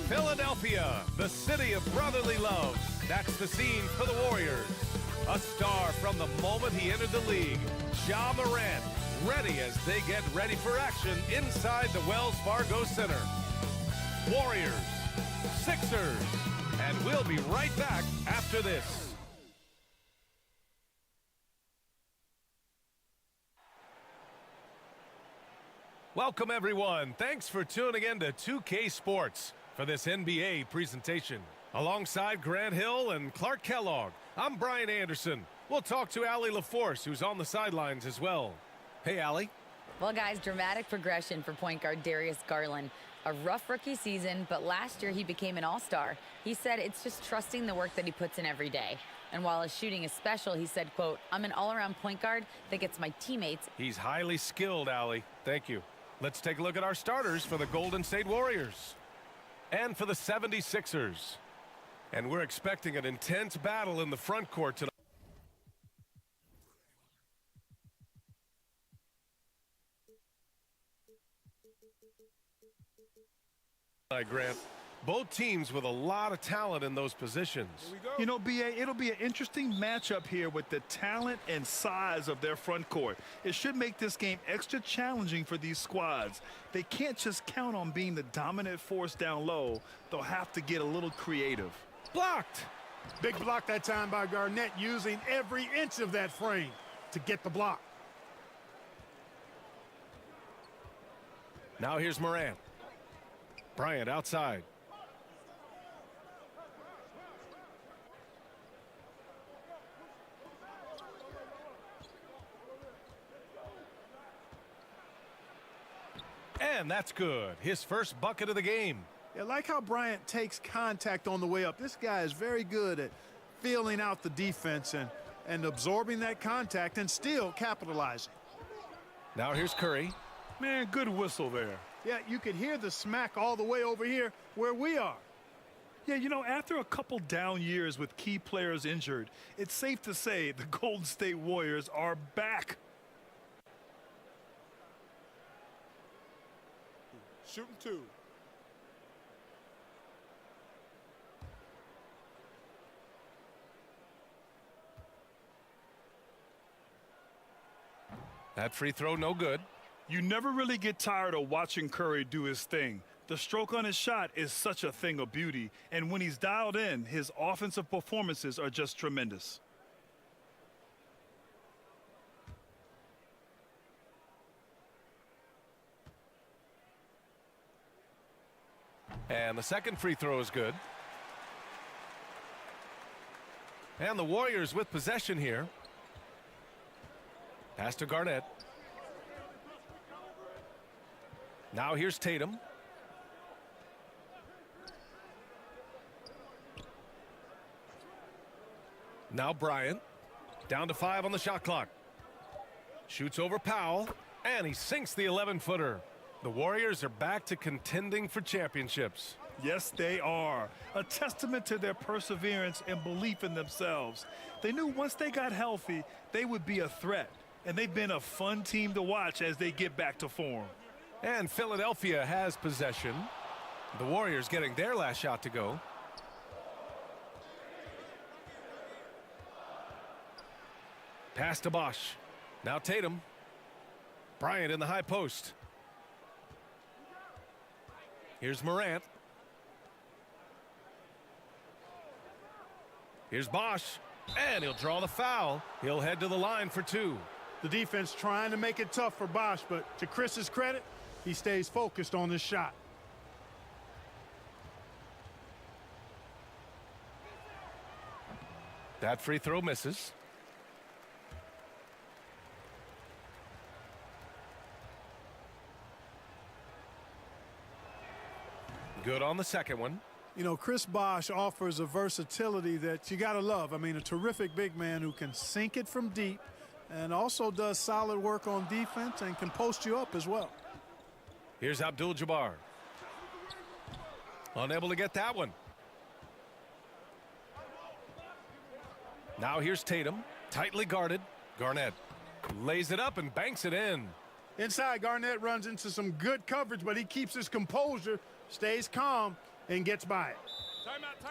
Philadelphia, the city of brotherly love. That's the scene for the Warriors. A star from the moment he entered the league, Ja Morant, ready as they get ready for action inside the Wells Fargo Center. Warriors, Sixers, and we'll be right back after this. Welcome, everyone. Thanks for tuning in to 2K Sports for this NBA presentation. Alongside Grant Hill and Clark Kellogg, I'm Brian Anderson. We'll talk to Allie LaForce, who's on the sidelines as well. Hey, Allie. Well, guys, dramatic progression for point guard Darius Garland. A rough rookie season, but last year he became an all-star. He said it's just trusting the work that he puts in every day. And while his shooting is special, he said, quote, "I'm an all-around point guard that gets my teammates." He's highly skilled, Allie. Thank you. Let's take a look at our starters for the Golden State Warriors and for the 76ers. And we're expecting an intense battle in the front court tonight. Grant. Both teams with a lot of talent in those positions. You know, B.A., it'll be an interesting matchup here with the talent and size of their front court. It should make this game extra challenging for these squads. They can't just count on being the dominant force down low. They'll have to get a little creative. Blocked. Big block that time by Garnett, using every inch of that frame to get the block. Now here's Morant. Bryant outside. And that's good. His first bucket of the game. I like how Bryant takes contact on the way up. This guy is very good at feeling out the defense and absorbing that contact and still capitalizing. Now here's Curry. Man, good whistle there. Yeah, you could hear the smack all the way over here where we are. Yeah, you know, after a couple down years with key players injured, it's safe to say the Golden State Warriors are back. Shooting two. That free throw no good. You never really get tired of watching Curry do his thing. The stroke on his shot is such a thing of beauty, and when he's dialed in, his offensive performances are just tremendous. And the second free throw is good. And the Warriors with possession here. Pass to Garnett. Now here's Tatum. Now Bryant. Down to 5 on the shot clock. Shoots over Powell, and he sinks the 11-footer. The Warriors are back to contending for championships. Yes, they are. A testament to their perseverance and belief in themselves. They knew once they got healthy, they would be a threat. And they've been a fun team to watch as they get back to form. And Philadelphia has possession. The Warriors getting their last shot to go. Pass to Bosch. Now Tatum. Bryant in the high post. Here's Morant. Here's Bosch. And he'll draw the foul. He'll head to the line for 2. The defense trying to make it tough for Bosch, but to Chris's credit, he stays focused on this shot. That free throw misses. Good on the second one. You know, Chris Bosch offers a versatility that you got to love. I mean, a terrific big man who can sink it from deep and also does solid work on defense and can post you up as well. Here's Abdul-Jabbar. Unable to get that one. Now here's Tatum. Tightly guarded. Garnett lays it up and banks it in. Inside, Garnett runs into some good coverage, but he keeps his composure, stays calm, and gets by it.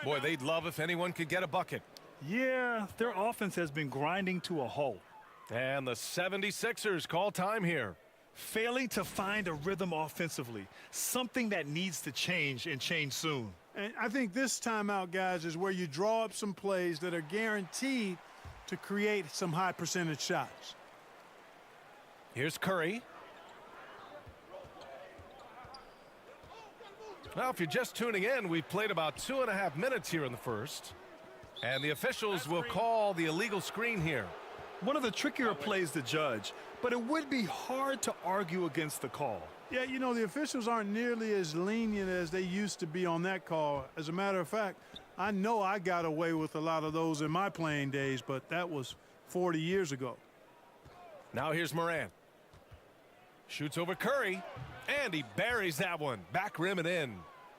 Boy, they'd love if anyone could get a bucket. Yeah, their offense has been grinding to a halt. And the 76ers call time here. Failing to find a rhythm offensively, something that needs to change and change soon. And I think this timeout, guys, is where you draw up some plays that are guaranteed to create some high percentage shots. Here's Curry. Now, if you're just tuning in, we've played about 2.5 minutes here in the first. And the officials will call the illegal screen here. One of the trickier plays to judge, but it would be hard to argue against the call. Yeah, you know, the officials aren't nearly as lenient as they used to be on that call. As a matter of fact, I know I got away with a lot of those in my playing days, but that was 40 years ago. Now here's Morant. Shoots over Curry, and he buries that one. Back rim and in.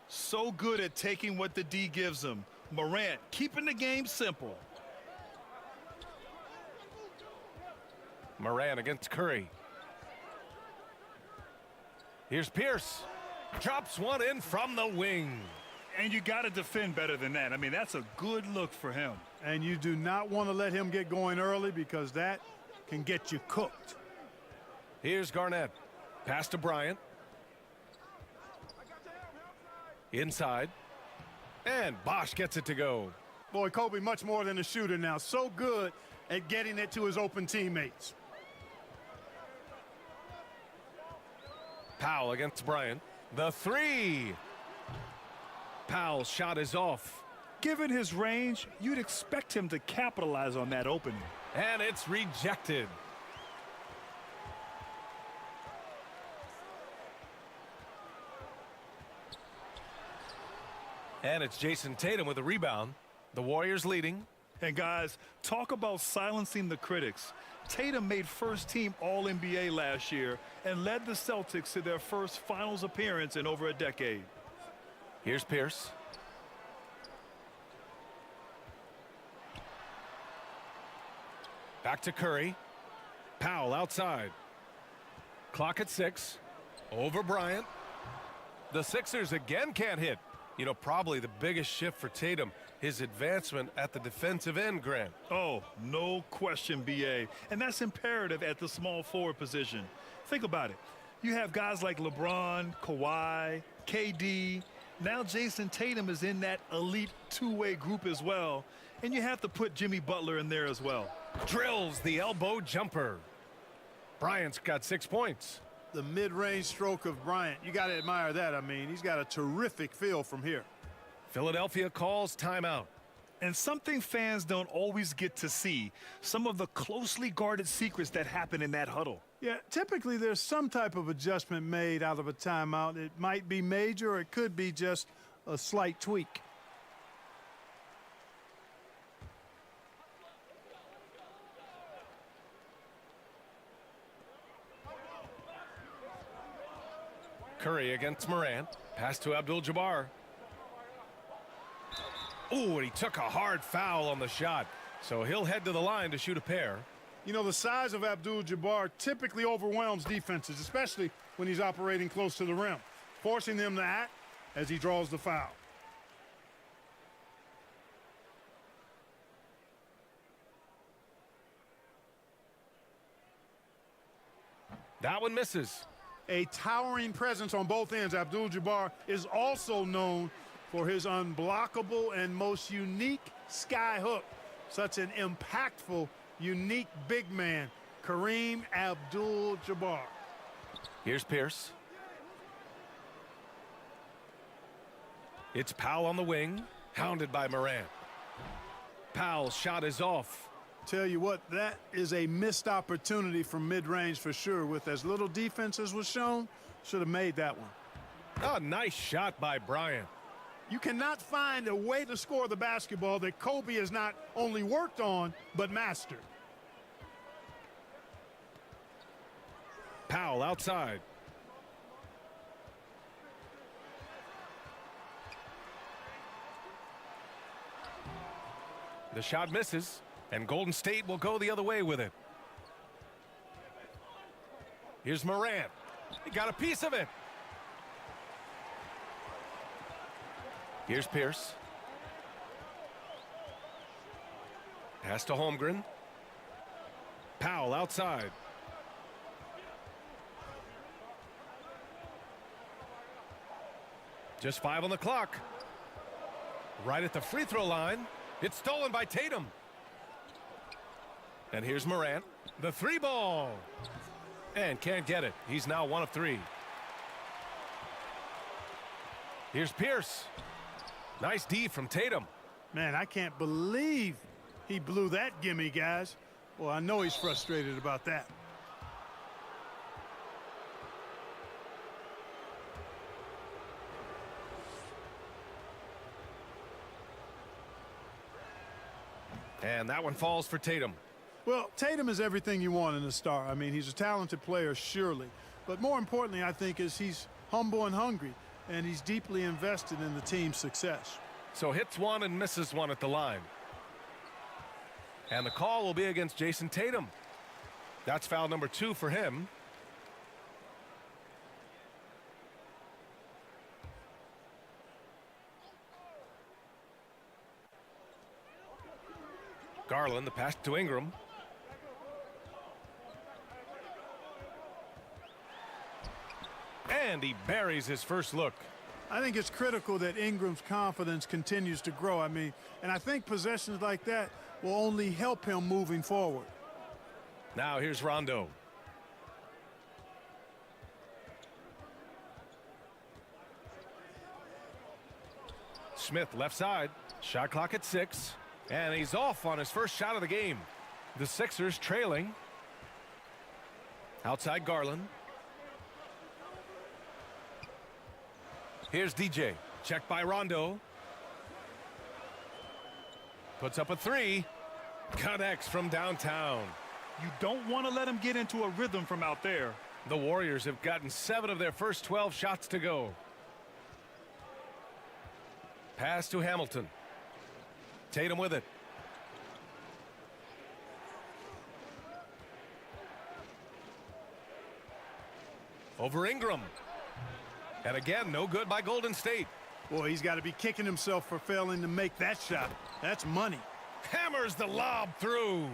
So good at taking what the D gives him. Morant keeping the game simple. Morant against Curry. Here's Pierce. Drops one in from the wing. And you got to defend better than that. I mean, that's a good look for him. And you do not want to let him get going early because that can get you cooked. Here's Garnett. Pass to Bryant. Inside. And Bosch gets it to go. Boy, Kobe much more than a shooter now. So good at getting it to his open teammates. Powell against Bryant. The three. Powell's shot is off. Given his range, you'd expect him to capitalize on that opening. And it's rejected. And it's Jason Tatum with a rebound. The Warriors leading. And guys, talk about silencing the critics. Tatum made first team All-NBA last year and led the Celtics to their first finals appearance in over a decade. Here's Pierce. Back to Curry. Powell outside. Clock at 6. Over Bryant. The Sixers again can't hit. You know, probably the biggest shift for Tatum, his advancement at the defensive end, Grant. Oh, no question, B.A. And that's imperative at the small forward position. Think about it. You have guys like LeBron, Kawhi, KD. Now Jason Tatum is in that elite two-way group as well. And you have to put Jimmy Butler in there as well. Drills the elbow jumper. Bryant's got 6 points. The mid-range stroke of Bryant, you got to admire that. I mean, he's got a terrific feel from here. Philadelphia calls timeout. And something fans don't always get to see, some of the closely guarded secrets that happen in that huddle. Yeah, typically there's some type of adjustment made out of a timeout. It might be major or it could be just a slight tweak. Curry against Morant. Pass to Abdul-Jabbar. Oh, and he took a hard foul on the shot. So he'll head to the line to shoot a pair. You know, the size of Abdul-Jabbar typically overwhelms defenses, especially when he's operating close to the rim, forcing them to act as he draws the foul. That one misses. A towering presence on both ends, Abdul-Jabbar is also known for his unblockable and most unique sky hook. Such an impactful, unique big man, Kareem Abdul-Jabbar. Here's Pierce. It's Powell on the wing, hounded by Morant. Powell's shot is off. Tell you what, that is a missed opportunity from mid-range for sure. With as little defense as was shown, should have made that one. A nice shot by Bryant. You cannot find a way to score the basketball that Kobe has not only worked on, but mastered. Powell outside. The shot misses, and Golden State will go the other way with it. Here's Morant. He got a piece of it. Here's Pierce. Pass to Holmgren. Powell outside. Just 5 on the clock. Right at the free throw line. It's stolen by Tatum. And here's Morant. The 3 ball. And can't get it. He's now 1 of 3. Here's Pierce. Nice D from Tatum. Man, I can't believe he blew that gimme, guys. Well, I know he's frustrated about that. And that one falls for Tatum. Well, Tatum is everything you want in a star. I mean, he's a talented player, surely. But more importantly, I think, is he's humble and hungry, and he's deeply invested in the team's success. So hits one and misses one at the line. And the call will be against Jason Tatum. That's foul number 2 for him. Garland, the pass to Ingram. And he buries his first look. I think it's critical that Ingram's confidence continues to grow. I mean, and I think possessions like that will only help him moving forward. Now here's Rondo. Smith left side. Shot clock at 6. And he's off on his first shot of the game. The Sixers trailing. Outside Garland. Here's DJ. Checked by Rondo. Puts up a 3. Connects from downtown. You don't want to let him get into a rhythm from out there. The Warriors have gotten 7 of their first 12 shots to go. Pass to Hamilton. Tatum with it. Over Ingram. And again, no good by Golden State. Boy, he's got to be kicking himself for failing to make that shot. That's money. Hammers the lob through.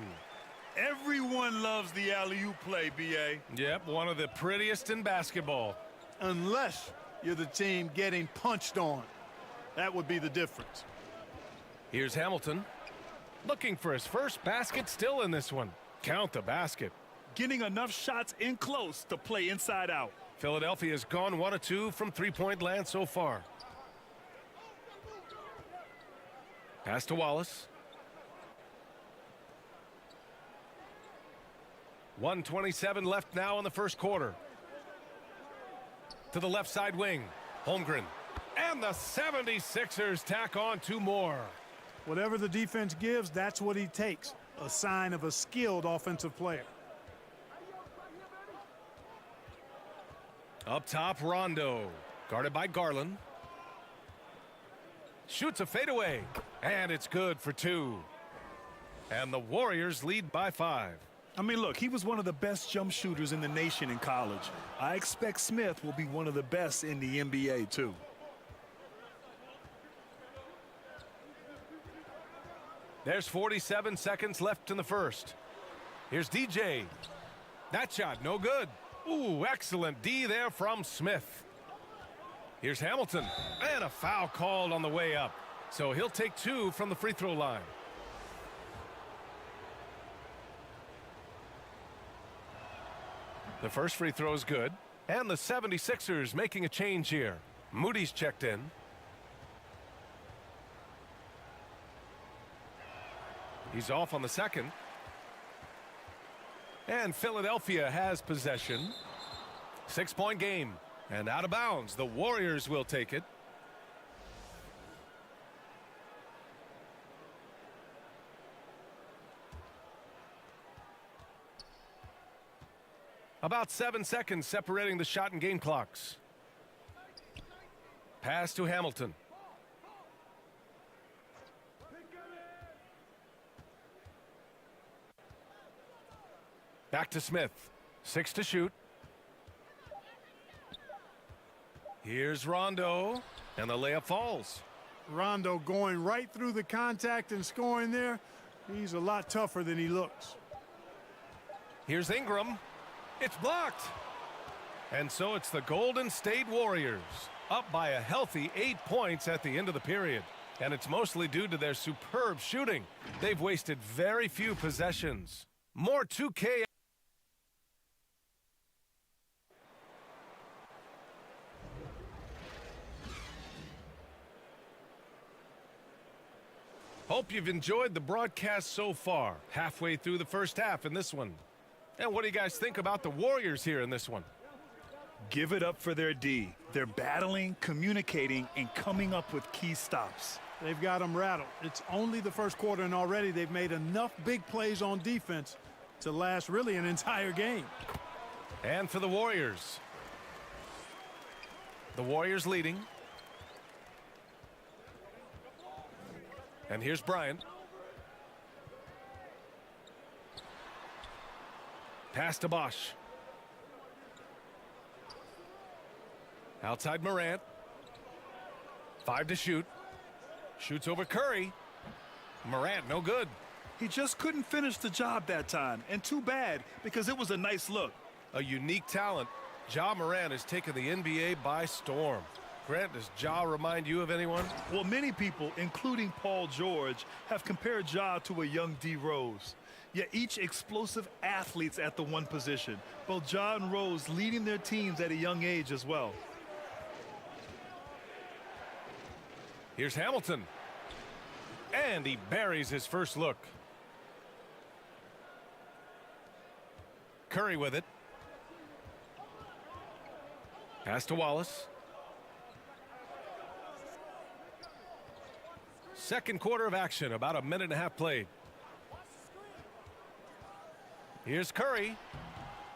Everyone loves the alley-oop play, B.A. Yep, one of the prettiest in basketball. Unless you're the team getting punched on. That would be the difference. Here's Hamilton. Looking for his first basket still in this one. Count the basket. Getting enough shots in close to play inside out. Philadelphia has gone 1 of 2 from three-point land so far. Pass to Wallace. 1:27 left now in the first quarter. To the left side wing. Holmgren. And the 76ers tack on 2 more. Whatever the defense gives, that's what he takes. A sign of a skilled offensive player. Up top, Rondo. Guarded by Garland. Shoots a fadeaway. And it's good for 2. And the Warriors lead by 5. I mean, look, he was one of the best jump shooters in the nation in college. I expect Smith will be one of the best in the NBA, too. There's 47 seconds left in the first. Here's DJ. That shot, no good. Ooh, excellent D there from Smith. Here's Hamilton. And a foul called on the way up. So he'll take 2 from the free throw line. The first free throw is good. And the 76ers making a change here. Moody's checked in. He's off on the second. And Philadelphia has possession. 6-point game. And out of bounds. The Warriors will take it. About 7 seconds separating the shot and game clocks. Pass to Hamilton. Back to Smith. 6 to shoot. Here's Rondo. And the layup falls. Rondo going right through the contact and scoring there. He's a lot tougher than he looks. Here's Ingram. It's blocked. And so it's the Golden State Warriors, up by a healthy 8 points at the end of the period. And it's mostly due to their superb shooting. They've wasted very few possessions. More 2K. Hope you've enjoyed the broadcast so far. Halfway through the first half in this one. And what do you guys think about the Warriors here in this one? Give it up for their D. They're battling, communicating, and coming up with key stops. They've got them rattled. It's only the first quarter, and already they've made enough big plays on defense to last really an entire game. And for the Warriors leading. And here's Bryant. Pass to Bosch. Outside Morant. 5 to shoot. Shoots over Curry. Morant, no good. He just couldn't finish the job that time, and too bad, because it was a nice look. A unique talent. Ja Morant has taken the NBA by storm. Grant, does Ja remind you of anyone? Well, many people, including Paul George, have compared Ja to a young D. Rose. Yet each explosive athletes at the one position. Both Ja and Rose leading their teams at a young age as well. Here's Hamilton. And he buries his first look. Curry with it. Pass to Wallace. Second quarter of action, about a minute and a half played. Here's Curry.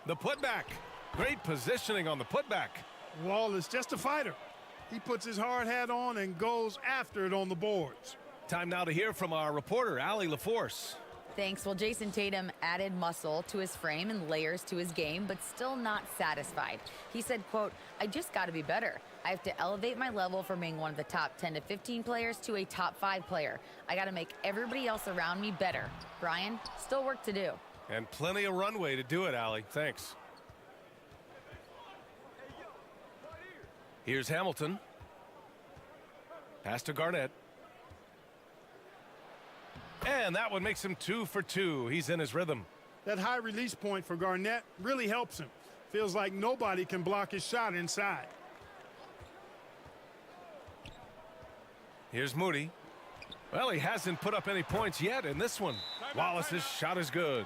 The putback. Great positioning on the putback. Wallace, just a fighter. He puts his hard hat on and goes after it on the boards. Time now to hear from our reporter, Allie LaForce. Thanks. Well, Jason Tatum added muscle to his frame and layers to his game, but still not satisfied. He said, quote, "I just got to be better. I have to elevate my level from being one of the top 10 to 15 players to a top 5 player. I got to make everybody else around me better." Brian, still work to do. And plenty of runway to do it, Allie. Thanks. Here's Hamilton. Pass to Garnett. And that one makes him 2 for 2. He's in his rhythm. That high release point for Garnett really helps him. Feels like nobody can block his shot inside. Here's Moody. Well, he hasn't put up any points yet in this one. Wallace's shot is good.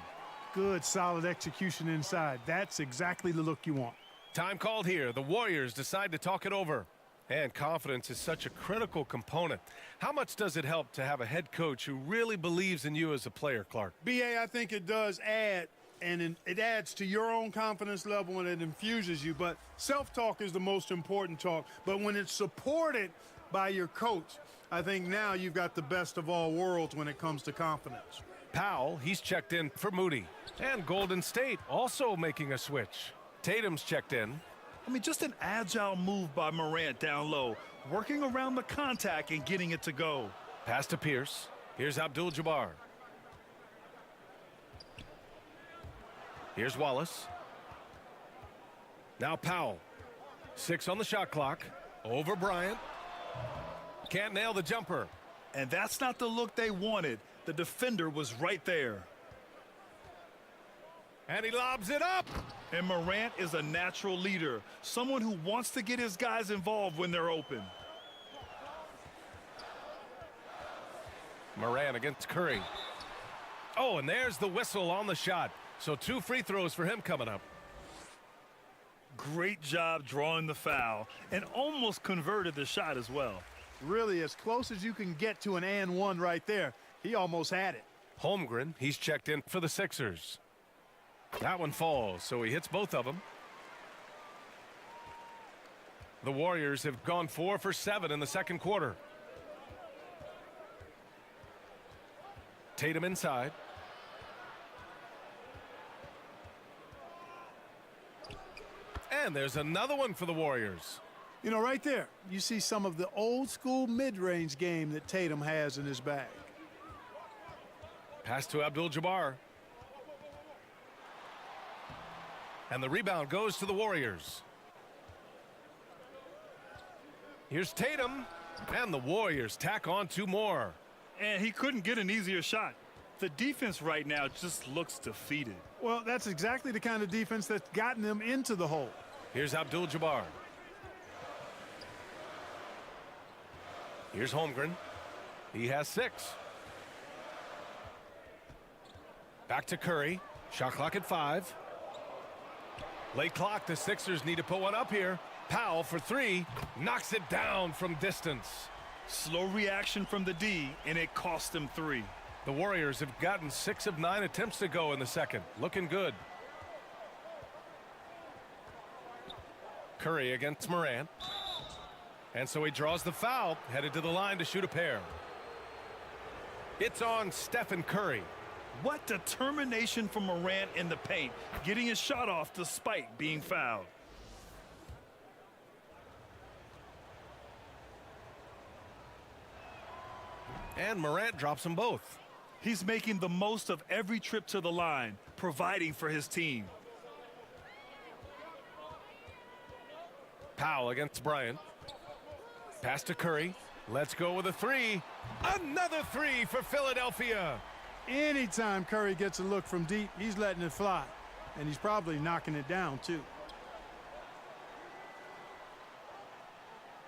Good, solid execution inside. That's exactly the look you want. Time called here. The Warriors decide to talk it over. And confidence is such a critical component. How much does it help to have a head coach who really believes in you as a player, Clark? BA, I think it does add, and it adds to your own confidence level and it infuses you. But self-talk is the most important talk. But when it's supported by your coach, I think now you've got the best of all worlds when it comes to confidence. Powell, he's checked in for Moody. And Golden State also making a switch. Tatum's checked in. I mean, just an agile move by Morant down low, working around the contact and getting it to go. Pass to Pierce. Here's Abdul-Jabbar. Here's Wallace. Now Powell. 6 on the shot clock. Over Bryant. Can't nail the jumper. And that's not the look they wanted. The defender was right there. And he lobs it up. And Morant is a natural leader, someone who wants to get his guys involved when they're open. Morant against Curry. Oh, and there's the whistle on the shot. So 2 free throws for him coming up. Great job drawing the foul and almost converted the shot as well. Really, as close as you can get to an and one right there. He almost had it. Holmgren, he's checked in for the Sixers. That one falls, so he hits both of them. The Warriors have gone 4 for 7 in the second quarter. Tatum inside. And there's another one for the Warriors. You know, right there, you see some of the old school mid-range game that Tatum has in his bag. Pass to Abdul-Jabbar. And the rebound goes to the Warriors. Here's Tatum. And the Warriors tack on 2 more. And he couldn't get an easier shot. The defense right now just looks defeated. Well, that's exactly the kind of defense that's gotten them into the hole. Here's Abdul-Jabbar. Here's Holmgren. He has 6. Back to Curry. Shot clock at 5. Late clock. The Sixers need to put one up here. Powell for 3. Knocks it down from distance. Slow reaction from the D, and it cost them 3. The Warriors have gotten 6 of 9 attempts to go in the second. Looking good. Curry against Morant. And so he draws the foul, headed to the line to shoot a pair. It's on Stephen Curry. What determination from Morant in the paint, getting his shot off despite being fouled. And Morant drops them both. He's making the most of every trip to the line, providing for his team. Powell against Bryant. Pass to Curry. Let's go with a 3. Another 3 for Philadelphia. Anytime Curry gets a look from deep, he's letting it fly. And he's probably knocking it down, too.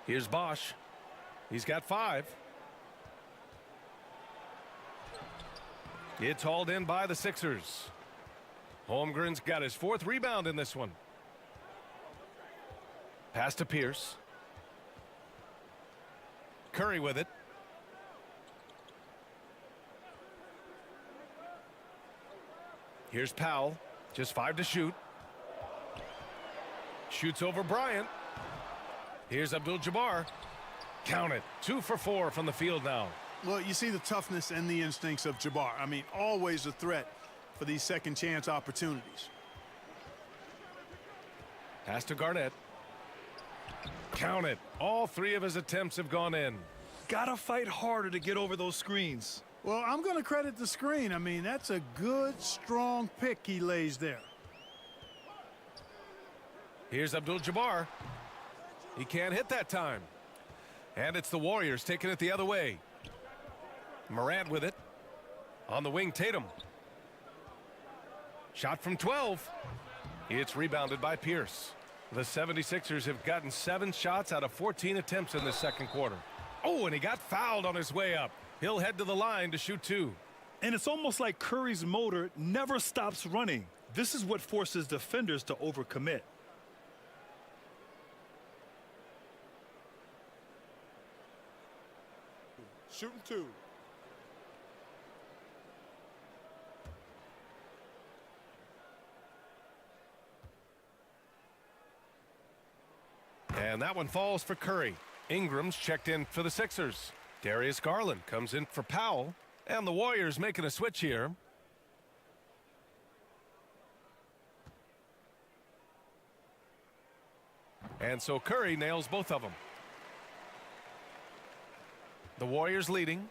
Here's Bosch. He's got 5. It's hauled in by the Sixers. Holmgren's got his 4th rebound in this one. Pass to Pierce. Curry with it. Here's Powell. Just 5 to shoot. Shoots over Bryant. Here's Abdul-Jabbar. Count it. 2 for 4 from the field now. Well, you see the toughness and the instincts of Jabbar. I mean, always a threat for these second chance opportunities. Pass to Garnett. Count it. All 3 of his attempts have gone in. Gotta fight harder to get over those screens. Well, I'm going to credit the screen. I mean, that's a good, strong pick he lays there. Here's Abdul-Jabbar. He can't hit that time. And it's the Warriors taking it the other way. Morant with it. On the wing, Tatum. Shot from 12. It's rebounded by Pierce. The 76ers have gotten 7 shots out of 14 attempts in the second quarter. Oh, and he got fouled on his way up. He'll head to the line to shoot 2. And it's almost like Curry's motor never stops running. This is what forces defenders to overcommit. Shooting 2. And that one falls for Curry. Ingram's checked in for the Sixers. Darius Garland comes in for Powell. And the Warriors making a switch here. And so Curry nails both of them. The Warriors leading.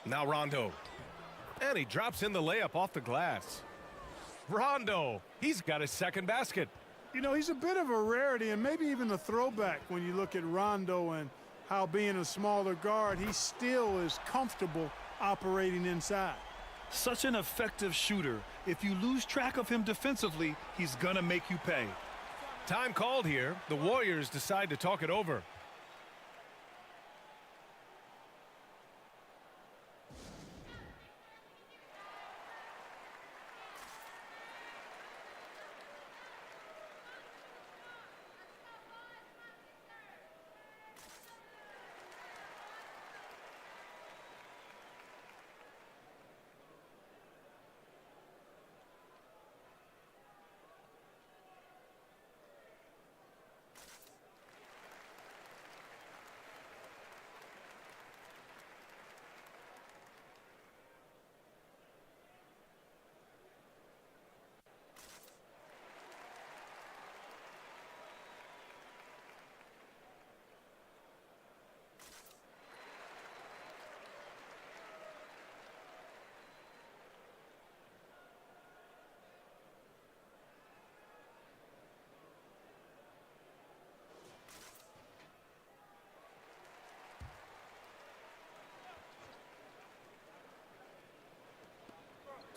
Now Rondo. And he drops in the layup off the glass. Rondo, he's got his second basket. You know, he's a bit of a rarity and maybe even a throwback when you look at Rondo and how being a smaller guard, he still is comfortable operating inside. Such an effective shooter. If you lose track of him defensively, he's gonna make you pay. Time called here. The Warriors decide to talk it over.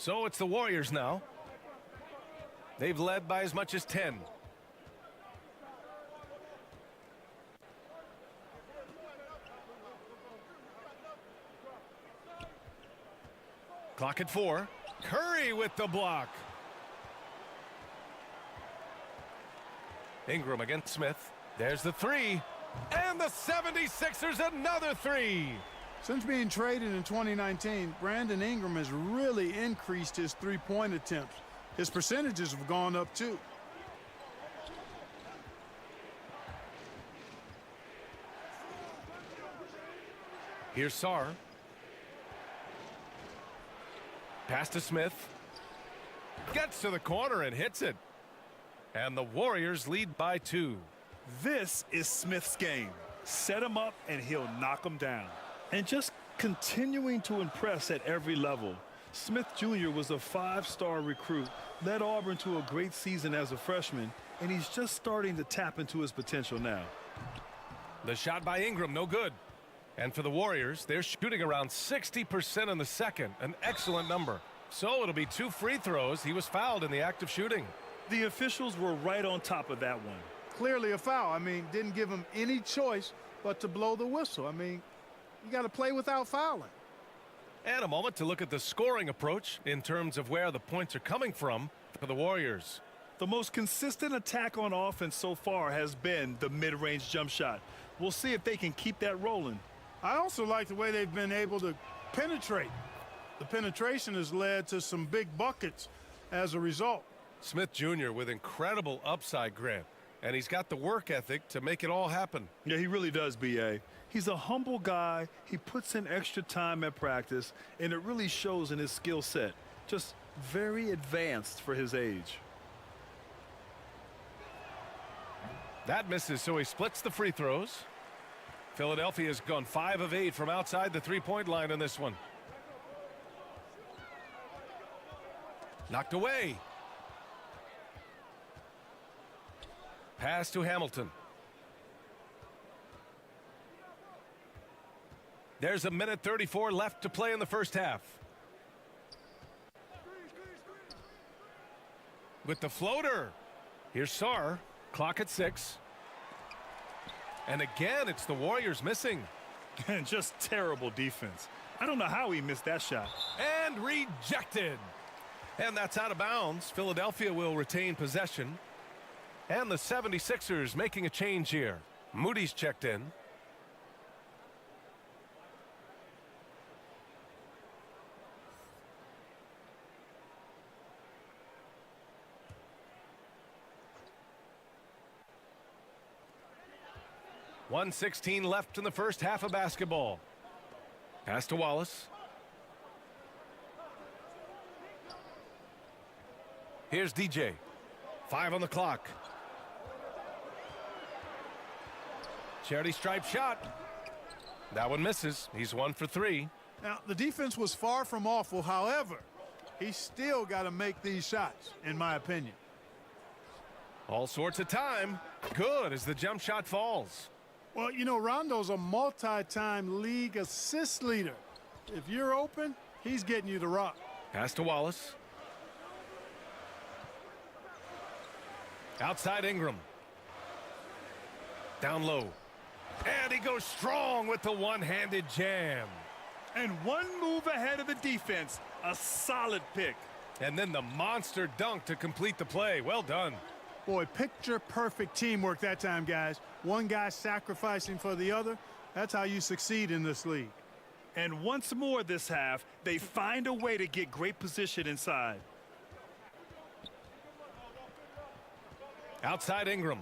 So it's the Warriors now. They've led by as much as 10. Clock at 4. Curry with the block. Ingram against Smith. There's the 3. And the 76ers another 3. Since being traded in 2019, Brandon Ingram has really increased his three-point attempts. His percentages have gone up too. Here's Sarr. Pass to Smith. Gets to the corner and hits it. And the Warriors lead by 2. This is Smith's game. Set him up and he'll knock him down. And just continuing to impress at every level. Smith Jr. was a 5-star recruit, led Auburn to a great season as a freshman, and he's just starting to tap into his potential now. The shot by Ingram, no good. And for the Warriors, they're shooting around 60% in the second, an excellent number. So it'll be 2 free throws. He was fouled in the act of shooting. The officials were right on top of that one. Clearly a foul. I mean, didn't give him any choice but to blow the whistle. I mean, you got to play without fouling. And a moment to look at the scoring approach in terms of where the points are coming from for the Warriors. The most consistent attack on offense so far has been the mid-range jump shot. We'll see if they can keep that rolling. I also like the way they've been able to penetrate. The penetration has led to some big buckets as a result. Smith Jr. with incredible upside grab, and he's got the work ethic to make it all happen. Yeah, he really does, B.A. He's a humble guy. He puts in extra time at practice, and it really shows in his skill set. Just very advanced for his age. That misses, so he splits the free throws. Philadelphia's gone 5 of 8 from outside the three-point line in this one. Knocked away. Pass to Hamilton. There's a minute 34 left to play in the first half. With the floater. Here's Sarr. Clock at 6. And again, it's the Warriors missing. And just terrible defense. I don't know how he missed that shot. And rejected. And that's out of bounds. Philadelphia will retain possession. And the 76ers making a change here. Moody's checked in. .116 left in the first half of basketball. Pass to Wallace. Here's DJ. 5 on the clock. Charity stripe shot. That one misses. He's 1 for 3. Now, the defense was far from awful. However, he's still got to make these shots, in my opinion. All sorts of time. Good as the jump shot falls. Well, you know, Rondo's a multi-time league assist leader. If you're open, he's getting you the rock. Pass to Wallace. Outside Ingram. Down low. And he goes strong with the one-handed jam. And one move ahead of the defense. A solid pick. And then the monster dunk to complete the play. Well done. Boy, picture-perfect teamwork that time, guys. One guy sacrificing for the other. That's how you succeed in this league. And once more this half, they find a way to get great position inside. Outside Ingram.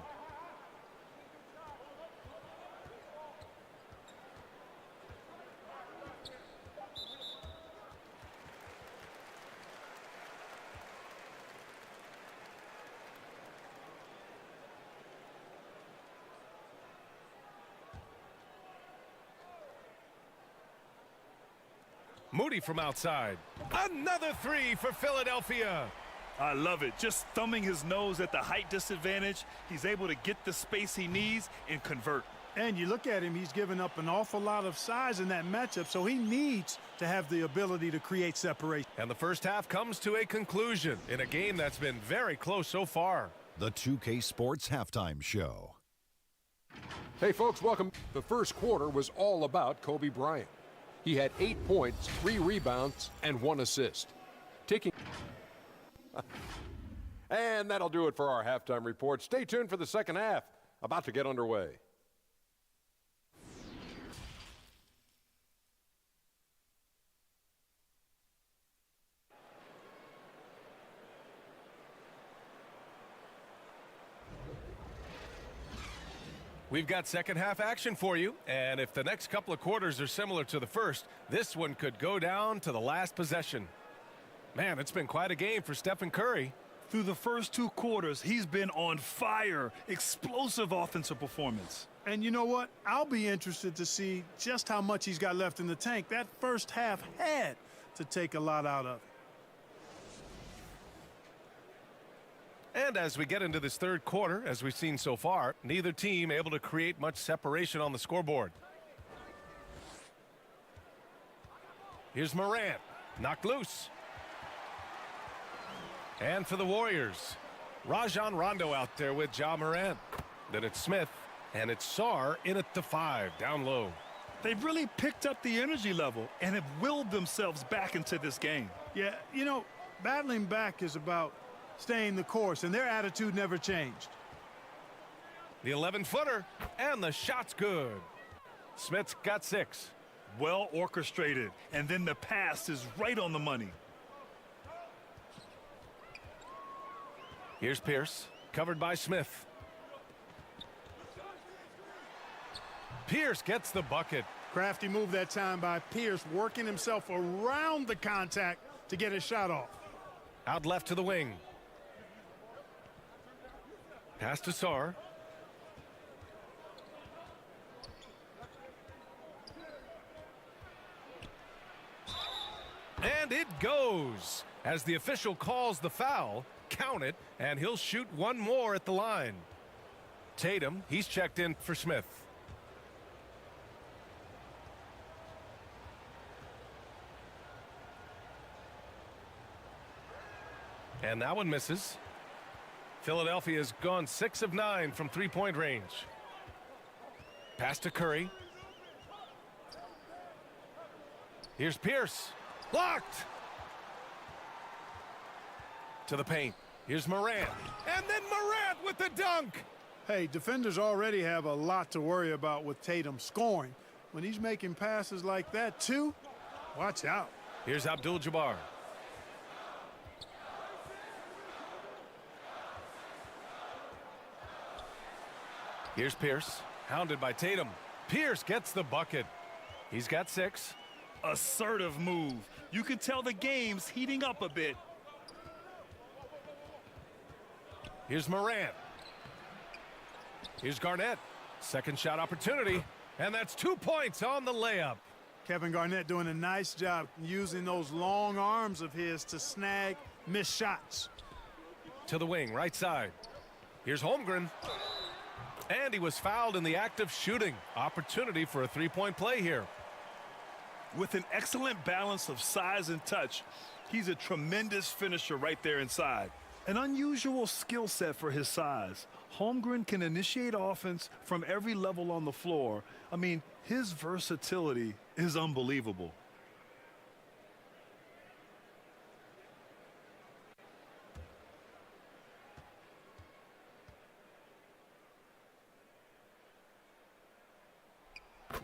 Moody from outside. Another 3 for Philadelphia. I love it. Just thumbing his nose at the height disadvantage. He's able to get the space he needs and convert. And you look at him, he's given up an awful lot of size in that matchup, so he needs to have the ability to create separation. And the first half comes to a conclusion in a game that's been very close so far. The 2K Sports Halftime Show. Hey folks, welcome. The first quarter was all about Kobe Bryant. He had 8 points, 3 rebounds, and 1 assist. And that'll do it for our halftime report. Stay tuned for the second half, about to get underway. We've got second half action for you, and if the next couple of quarters are similar to the first, this one could go down to the last possession. Man, it's been quite a game for Stephen Curry. Through the first 2 quarters, he's been on fire. Explosive offensive performance. And you know what? I'll be interested to see just how much he's got left in the tank. That first half had to take a lot out of it. And as we get into this third quarter, as we've seen so far, neither team able to create much separation on the scoreboard. Here's Morant, knocked loose. And for the Warriors, Rajon Rondo out there with Ja Morant. Then it's Smith, and it's Sarr in at the 5, down low. They've really picked up the energy level and have willed themselves back into this game. Yeah, you know, battling back is about staying the course, and their attitude never changed. The 11-footer, and the shot's good. Smith's got 6. Well orchestrated, and then the pass is right on the money. Here's Pierce, covered by Smith. Pierce gets the bucket. Crafty move that time by Pierce, working himself around the contact to get his shot off. Out left to the wing. Pass to Sarr. And it goes. As the official calls the foul, count it, and he'll shoot one more at the line. Tatum, he's checked in for Smith. And that one misses. Philadelphia's gone 6 of 9 from three-point range. Pass to Curry. Here's Pierce. Blocked. To the paint. Here's Morant. And then Morant with the dunk. Hey, defenders already have a lot to worry about with Tatum scoring. When he's making passes like that, too, watch out. Here's Abdul-Jabbar. Here's Pierce, hounded by Tatum. Pierce gets the bucket. He's got 6. Assertive move. You can tell the game's heating up a bit. Here's Morant. Here's Garnett. Second shot opportunity, and that's 2 points on the layup. Kevin Garnett doing a nice job using those long arms of his to snag missed shots. To the wing, right side. Here's Holmgren. And he was fouled in the act of shooting. Opportunity for a three-point play here. With an excellent balance of size and touch, he's a tremendous finisher right there inside. An unusual skill set for his size. Holmgren can initiate offense from every level on the floor. I mean, his versatility is unbelievable.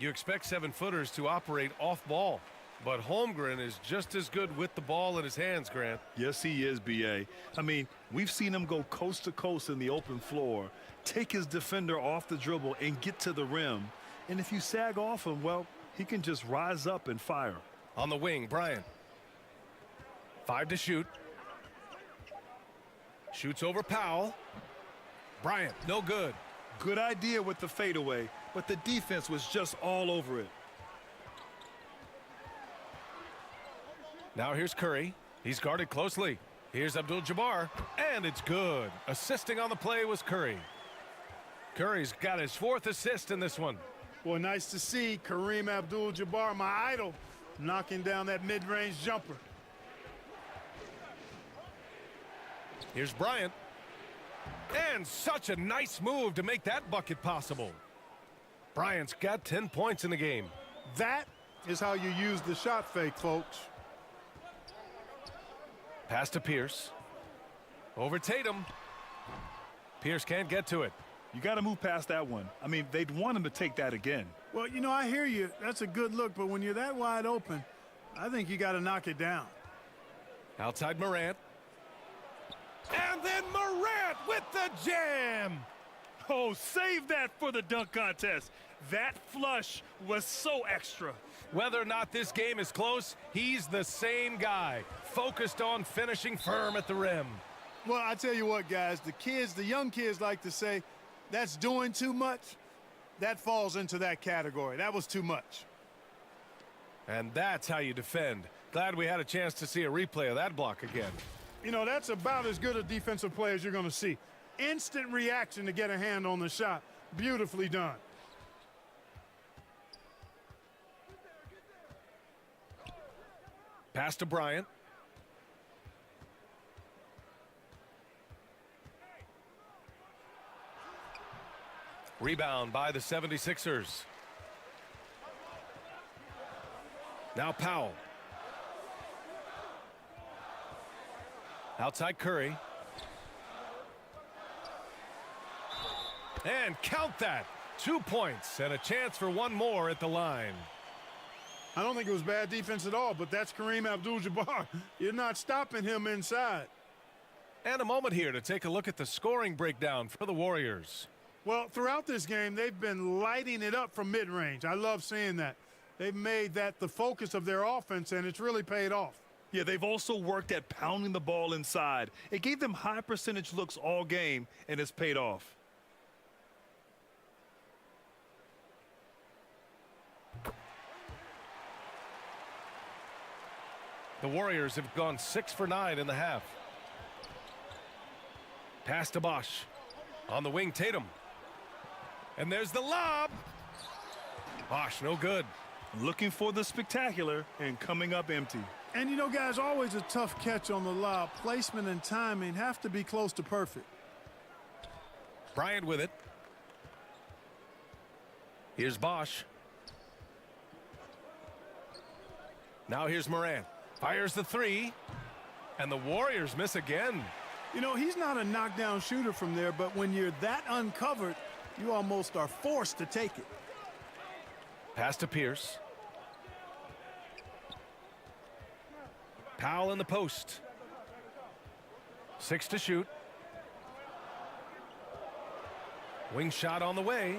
You expect 7-footers to operate off ball, but Holmgren is just as good with the ball in his hands, Grant. Yes, he is, B.A. I mean, we've seen him go coast to coast in the open floor, take his defender off the dribble and get to the rim. And if you sag off him, well, he can just rise up and fire. On the wing, Bryant. 5 to shoot. Shoots over Powell. Bryant, no good. Good idea with the fadeaway, but the defense was just all over it. Now here's Curry. He's guarded closely. Here's Abdul-Jabbar, and it's good. Assisting on the play was Curry. Curry's got his 4th assist in this one. Boy, nice to see Kareem Abdul-Jabbar, my idol, knocking down that mid-range jumper. Here's Bryant. And such a nice move to make that bucket possible. Bryant's got 10 points in the game. That is how you use the shot fake, folks. Pass to Pierce. Over Tatum. Pierce can't get to it. You got to move past that one. I mean, they'd want him to take that again. Well, you know, I hear you. That's a good look, but when you're that wide open, I think you got to knock it down. Outside Morant. And then Morant with the jam. Oh, save that for the dunk contest. That flush was so extra. Whether or not this game is close, he's the same guy, focused on finishing firm at the rim. Well, I tell you what, guys, the young kids like to say, that's doing too much. That falls into that category. That was too much. And that's how you defend. Glad we had a chance to see a replay of that block again. You know, that's about as good a defensive play as you're going to see. Instant reaction to get a hand on the shot. Beautifully done. Pass to Bryant. Rebound by the 76ers. Now Powell. Outside Curry. And count that. 2 points and a chance for one more at the line. I don't think it was bad defense at all, but that's Kareem Abdul-Jabbar. You're not stopping him inside. And a moment here to take a look at the scoring breakdown for the Warriors. Well, throughout this game, they've been lighting it up from mid-range. I love seeing that. They've made that the focus of their offense, and it's really paid off. Yeah, they've also worked at pounding the ball inside. It gave them high percentage looks all game, and it's paid off. The Warriors have gone 6 for 9 in the half. Pass to Bosch. On the wing, Tatum. And there's the lob. Bosch, no good. Looking for the spectacular and coming up empty. And, you know, guys, always a tough catch on the lob. Placement and timing have to be close to perfect. Bryant with it. Here's Bosch. Now here's Morant. Fires the 3. And the Warriors miss again. You know, he's not a knockdown shooter from there, but when you're that uncovered, you almost are forced to take it. Pass to Pierce. Powell in the post. 6 to shoot. Wing shot on the way.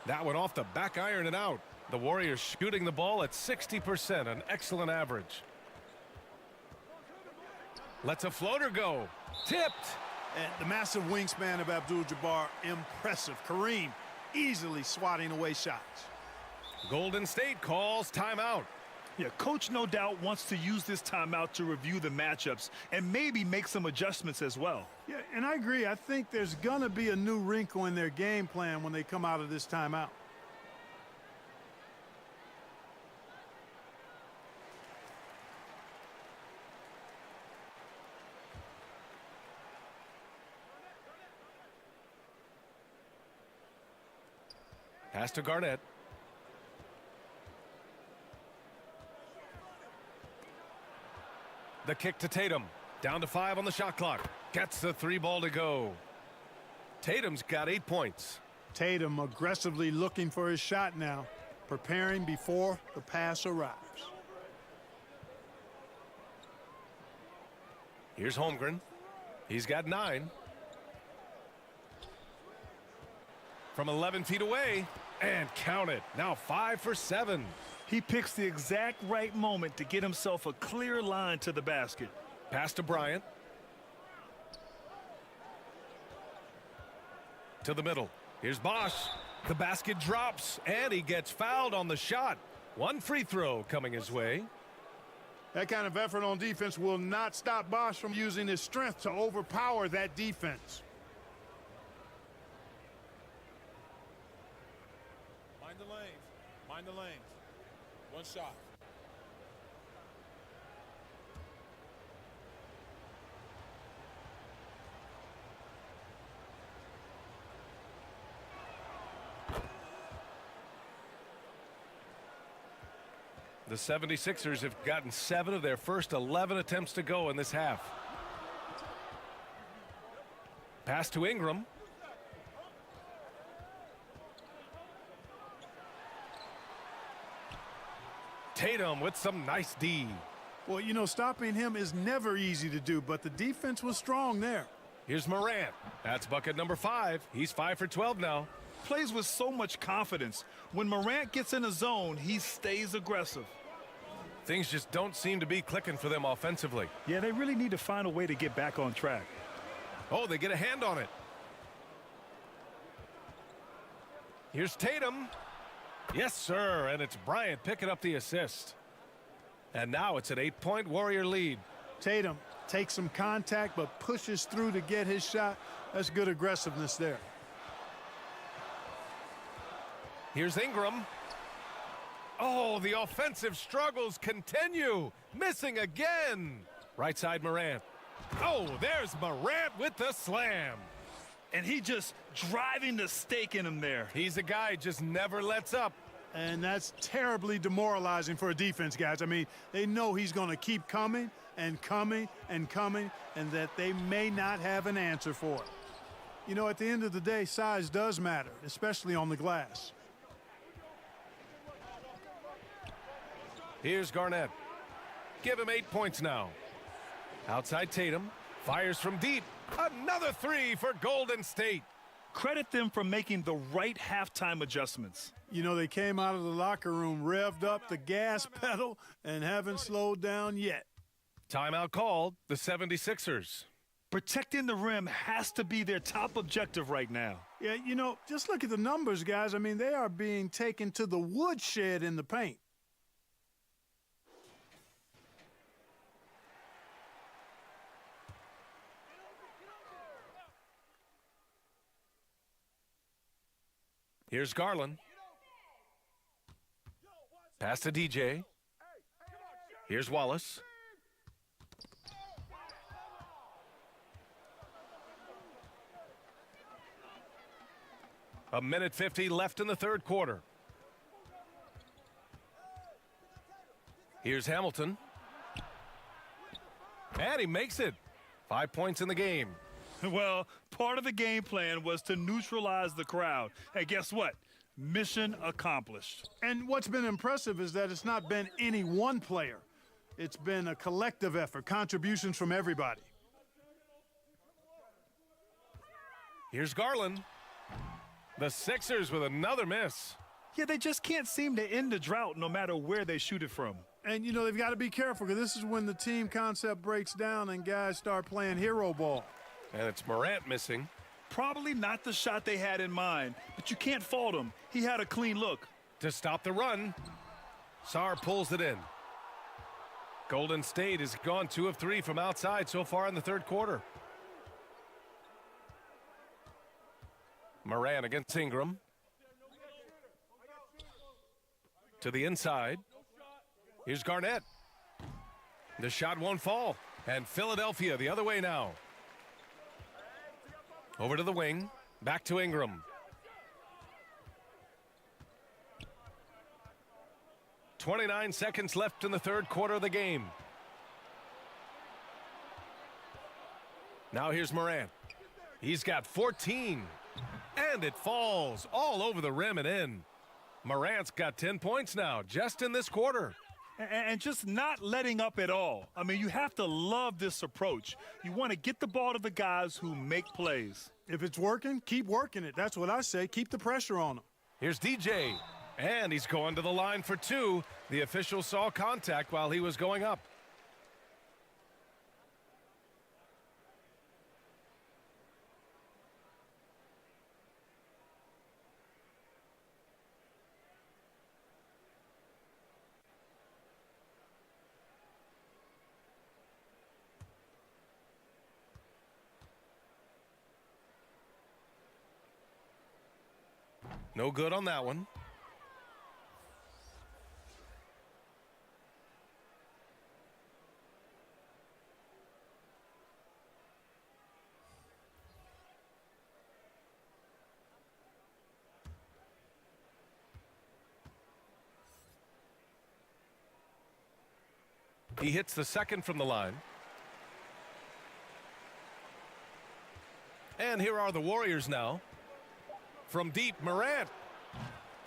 That one off the back iron and out. The Warriors shooting the ball at 60%, an excellent average. Lets a floater go. Tipped. And the massive wingspan of Abdul-Jabbar, impressive. Kareem easily swatting away shots. Golden State calls timeout. Yeah, coach no doubt wants to use this timeout to review the matchups and maybe make some adjustments as well. Yeah, and I agree. I think there's going to be a new wrinkle in their game plan when they come out of this timeout. Pass to Garnett. The kick to Tatum. Down to 5 on the shot clock. Gets the 3 ball to go. Tatum's got 8 points. Tatum aggressively looking for his shot now, preparing before the pass arrives. Here's Holmgren. He's got 9. From 11 feet away. And count it. Now 5 for 7. He picks the exact right moment to get himself a clear line to the basket. Pass to Bryant. To the middle. Here's Bosch. The basket drops, and he gets fouled on the shot. 1 free throw coming his way. That kind of effort on defense will not stop Bosch from using his strength to overpower that defense. Find the lane. One shot. The 76ers have gotten 7 of their first 11 attempts to go in this half. Pass to Ingram. Tatum with some nice D. Well, you know, stopping him is never easy to do, but the defense was strong there. Here's Morant. That's bucket number 5. He's 5 for 12 now. Plays with so much confidence. When Morant gets in a zone, he stays aggressive. Things just don't seem to be clicking for them offensively. Yeah, they really need to find a way to get back on track. Oh, they get a hand on it. Here's Tatum. Yes, sir, and it's Bryant picking up the assist. And now it's an 8-point Warrior lead. Tatum takes some contact but pushes through to get his shot. That's good aggressiveness there. Here's Ingram. Oh, the offensive struggles continue. Missing again. Right side Morant. Oh, there's Morant with the slam. And he just driving the stake in him there. He's a guy just never lets up. And that's terribly demoralizing for a defense, guys. I mean, they know he's going to keep coming and coming and coming, and that they may not have an answer for it. You know, at the end of the day, size does matter, especially on the glass. Here's Garnett. Give him 8 points now. Outside Tatum. Fires from deep. Another 3 for Golden State. Credit them for making the right halftime adjustments. You know, they came out of the locker room, revved up the gas pedal, and haven't slowed down yet. Timeout called. The 76ers. Protecting the rim has to be their top objective right now. Yeah, you know, just look at the numbers, guys. I mean, they are being taken to the woodshed in the paint. Here's Garland. Pass to DJ. Here's Wallace. A minute 50 left in the third quarter. Here's Hamilton. And he makes it. 5 points in the game. Well, part of the game plan was to neutralize the crowd. Hey, guess what? Mission accomplished. And what's been impressive is that it's not been any one player. It's been a collective effort, contributions from everybody. Here's Garland. The Sixers with another miss. Yeah, they just can't seem to end the drought no matter where they shoot it from. And, you know, they've got to be careful because this is when the team concept breaks down and guys start playing hero ball. And it's Morant missing. Probably not the shot they had in mind, but you can't fault him. He had a clean look. To stop the run, Sarr pulls it in. Golden State has gone 2 of 3 from outside so far in the third quarter. Morant against Ingram. To the inside. Here's Garnett. The shot won't fall. And Philadelphia the other way now. Over to the wing. Back to Ingram. 29 seconds left in the third quarter of the game. Now here's Morant. He's got 14. And it falls all over the rim and in. Morant's got 10 points now, just in this quarter. And just not letting up at all. I mean, you have to love this approach. You want to get the ball to the guys who make plays. If it's working, keep working it. That's what I say. Keep the pressure on them. Here's DJ. And he's going to the line for 2. The official saw contact while he was going up. No good on that one. He hits the second from the line. And here are the Warriors now. From deep, Morant.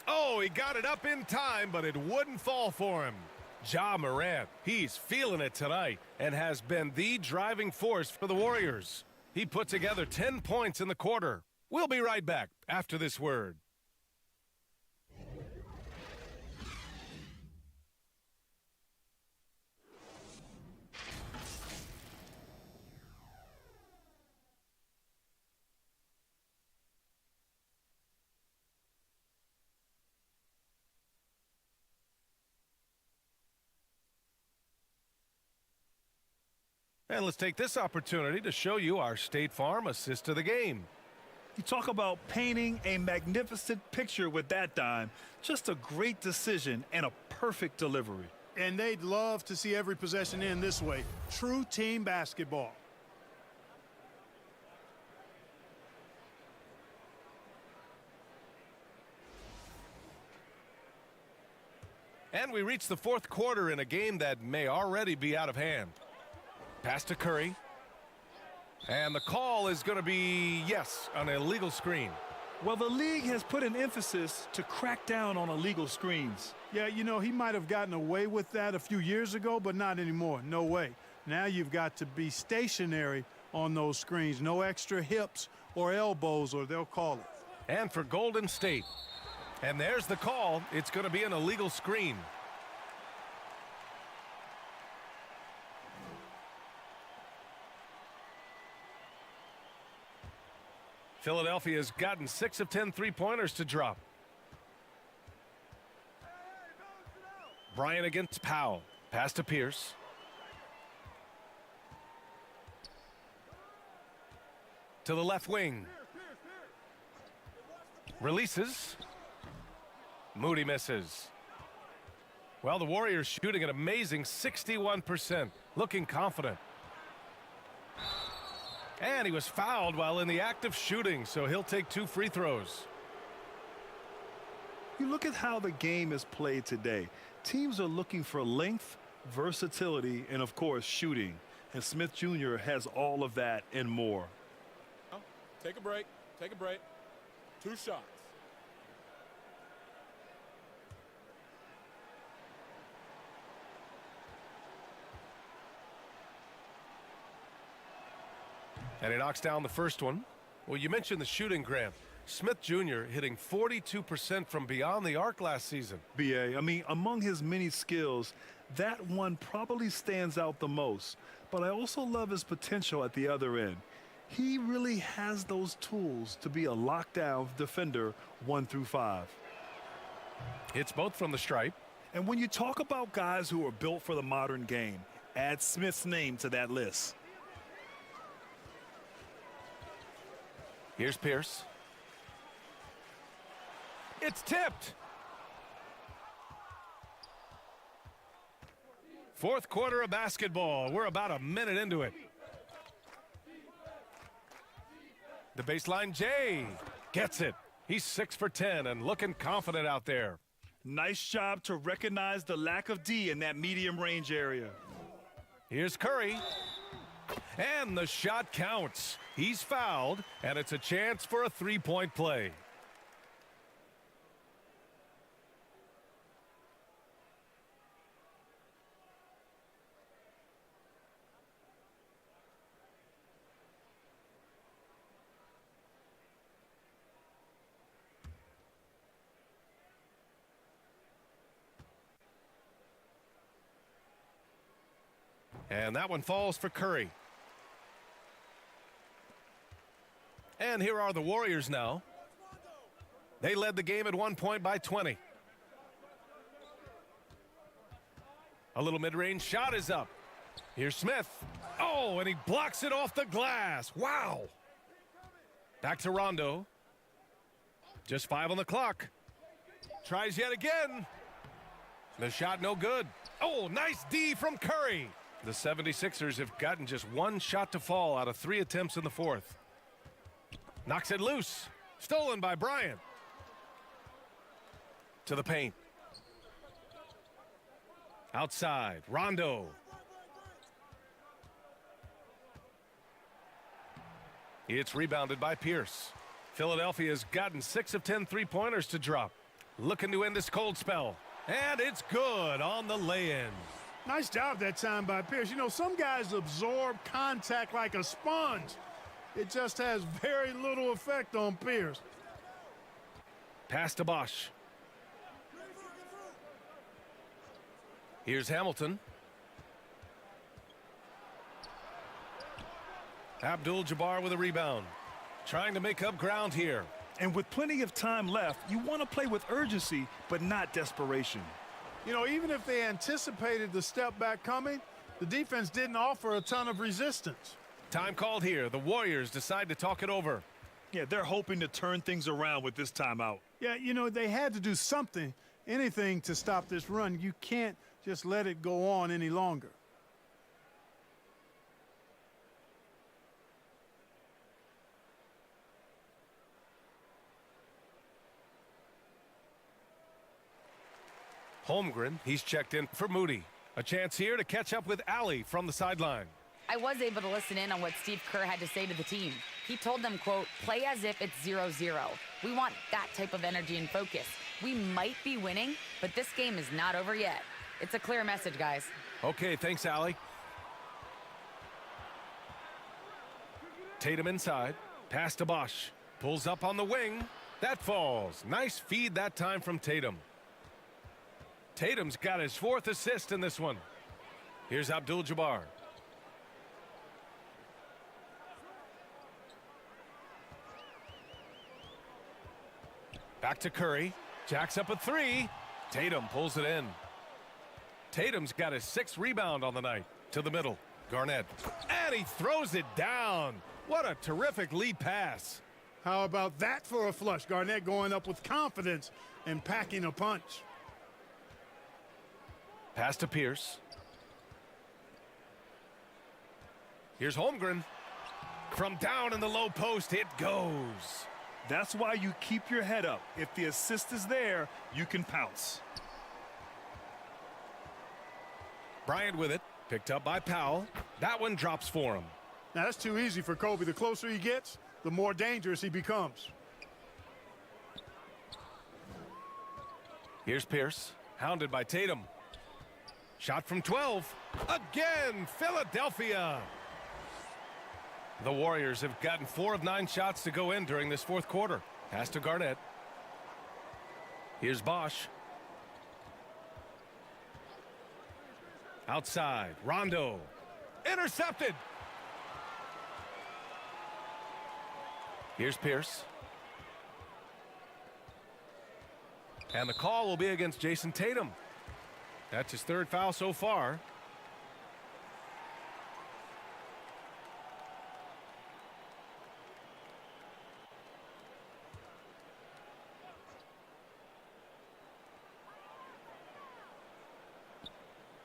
Oh, he got it up in time, but it wouldn't fall for him. Ja Morant, he's feeling it tonight and has been the driving force for the Warriors. He put together 10 points in the quarter. We'll be right back after this word. And let's take this opportunity to show you our State Farm assist to the game. You talk about painting a magnificent picture with that dime. Just a great decision and a perfect delivery. And they'd love to see every possession end this way. True team basketball. And we reach the fourth quarter in a game that may already be out of hand. Pass to Curry. And the call is going to be, yes, an illegal screen. Well, the league has put an emphasis to crack down on illegal screens. Yeah, you know, he might have gotten away with that a few years ago, but not anymore. No way. Now you've got to be stationary on those screens. No extra hips or elbows, or they'll call it. And for Golden State. And there's the call. It's going to be an illegal screen. Philadelphia's gotten 6 of 10 three-pointers to drop. Bryant against Powell. Pass to Pierce. To the left wing. Releases. Moody misses. Well, the Warriors shooting an amazing 61%. Looking confident. And he was fouled while in the act of shooting, so he'll take 2 free throws. You look at how the game is played today. Teams are looking for length, versatility, and, of course, shooting. And Smith Jr. has all of that and more. Take a break. Take a break. 2 shots. And he knocks down the first one. Well, you mentioned the shooting, Grant. Smith Jr. hitting 42% from beyond the arc last season. B.A., I mean, among his many skills, that one probably stands out the most. But I also love his potential at the other end. He really has those tools to be a lockdown defender 1 through 5. Hits both from the stripe. And when you talk about guys who are built for the modern game, add Smith's name to that list. Here's Pierce. It's tipped. Fourth quarter of basketball. We're about a minute into it. The baseline, Jay gets it. He's 6 for 10 and looking confident out there. Nice job to recognize the lack of D in that medium range area. Here's Curry. And the shot counts. He's fouled, and it's a chance for a three-point play. And that one falls for Curry. And here are the Warriors now. They led the game at 1 point by 20. A little mid-range shot is up. Here's Smith. Oh, and he blocks it off the glass. Wow. Back to Rondo. Just 5 on the clock. Tries yet again. The shot no good. Oh, nice D from Curry. The 76ers have gotten just 1 shot to fall out of 3 attempts in the fourth. Knocks it loose. Stolen by Bryant. To the paint. Outside. Rondo. It's rebounded by Pierce. Philadelphia's gotten 6 of 10 three-pointers to drop. Looking to end this cold spell. And it's good on the lay-in. Nice job that time by Pierce. You know, some guys absorb contact like a sponge. It just has very little effect on Pierce. Pass to Bosch. Here's Hamilton. Abdul-Jabbar with a rebound. Trying to make up ground here. And with plenty of time left, you want to play with urgency, but not desperation. You know, even if they anticipated the step back coming, the defense didn't offer a ton of resistance. Time called here. The Warriors decide to talk it over. Yeah, they're hoping to turn things around with this timeout. Yeah, you know, they had to do something, anything to stop this run. You can't just let it go on any longer. Holmgren, he's checked in for Moody. A chance here to catch up with Allie from the sideline. I was able to listen in on what Steve Kerr had to say to the team. He told them, quote, play as if it's 0-0. We want that type of energy and focus. We might be winning, but this game is not over yet. It's a clear message, guys. Okay, thanks, Allie. Tatum inside. Pass to Bosch. Pulls up on the wing. That falls. Nice feed that time from Tatum. Tatum's got his 4th assist in this one. Here's Abdul-Jabbar. Back to Curry. Jacks up a 3. Tatum pulls it in. Tatum's got his 6th rebound on the night. To the middle. Garnett. And he throws it down. What a terrific lead pass. How about that for a flush? Garnett going up with confidence and packing a punch. Pass to Pierce. Here's Holmgren. From down in the low post, it goes. That's why you keep your head up. If the assist is there, you can pounce. Bryant with it. Picked up by Powell. That one drops for him. Now, that's too easy for Kobe. The closer he gets, the more dangerous he becomes. Here's Pierce. Hounded by Tatum. Shot from 12. Again, Philadelphia. The Warriors have gotten 4 of 9 shots to go in during this 4th quarter. Pass to Garnett. Here's Bosch. Outside, Rondo. Intercepted. Here's Pierce. And the call will be against Jason Tatum. That's his 3rd foul so far.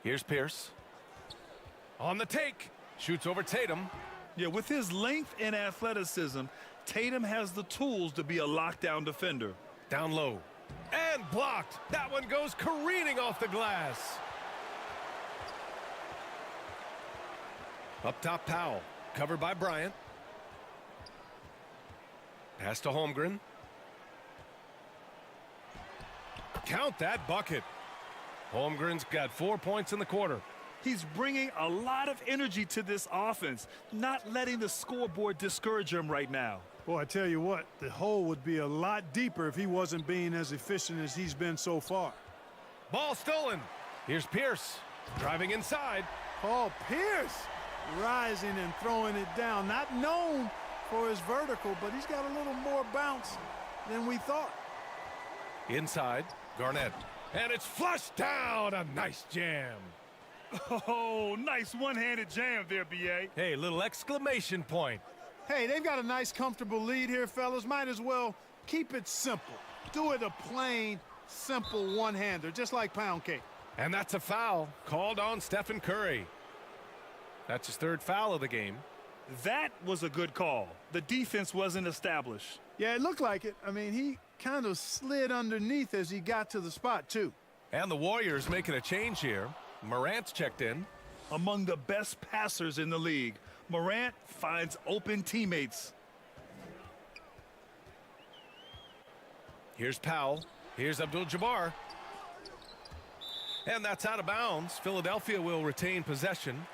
Here's Pierce. On the take. Shoots over Tatum. Yeah, with his length and athleticism, Tatum has the tools to be a lockdown defender. Down low. And blocked. That one goes careening off the glass. Up top, Powell. Covered by Bryant. Pass to Holmgren. Count that bucket. Holmgren's got 4 points in the quarter. He's bringing a lot of energy to this offense, not letting the scoreboard discourage him right now. Boy, I tell you what, the hole would be a lot deeper if he wasn't being as efficient as he's been so far. Ball stolen. Here's Pierce. Driving inside. Paul Pierce rising and throwing it down. Not known for his vertical, but he's got a little more bounce than we thought. Inside, Garnett. And it's flushed down. A nice jam. Oh, nice one-handed jam there, B.A. Hey, little exclamation point. Hey, they've got a nice, comfortable lead here, fellas. Might as well keep it simple. Do it a plain, simple one-hander, just like pound cake. And that's a foul called on Stephen Curry. That's his 3rd foul of the game. That was a good call. The defense wasn't established. Yeah, it looked like it. I mean, he kind of slid underneath as he got to the spot, too. And the Warriors making a change here. Morant's checked in. Among the best passers in the league, Morant finds open teammates. Here's Powell. Here's Abdul-Jabbar. And that's out of bounds. Philadelphia will retain possession.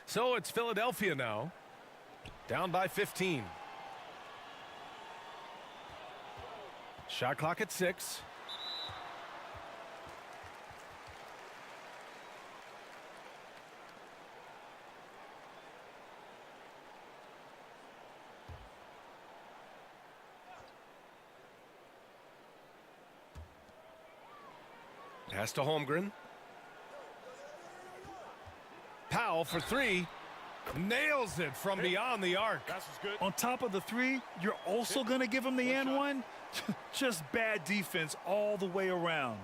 So it's Philadelphia now, down by 15. Shot clock at 6. Pass to Holmgren. Powell for 3. Nails it from beyond the arc. That's good. On top of the 3, you're also going to give him the and one? Just bad defense all the way around.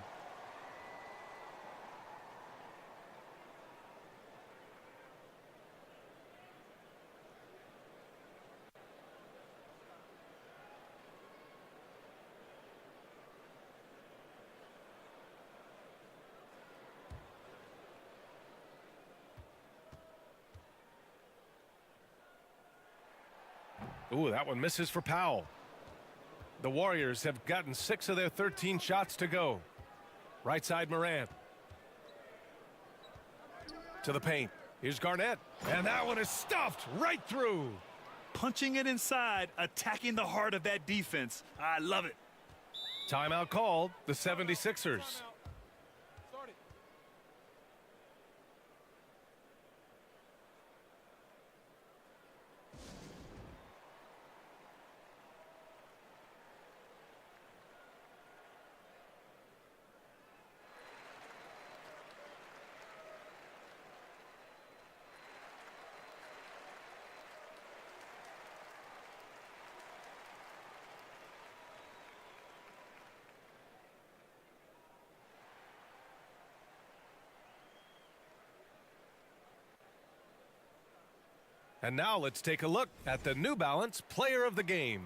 Ooh, that one misses for Powell. The Warriors have gotten 6 of their 13 shots to go. Right side Morant. To the paint. Here's Garnett. And that one is stuffed right through. Punching it inside, attacking the heart of that defense. I love it. Timeout called. The 76ers. Start it. And now let's take a look at the New Balance Player of the Game.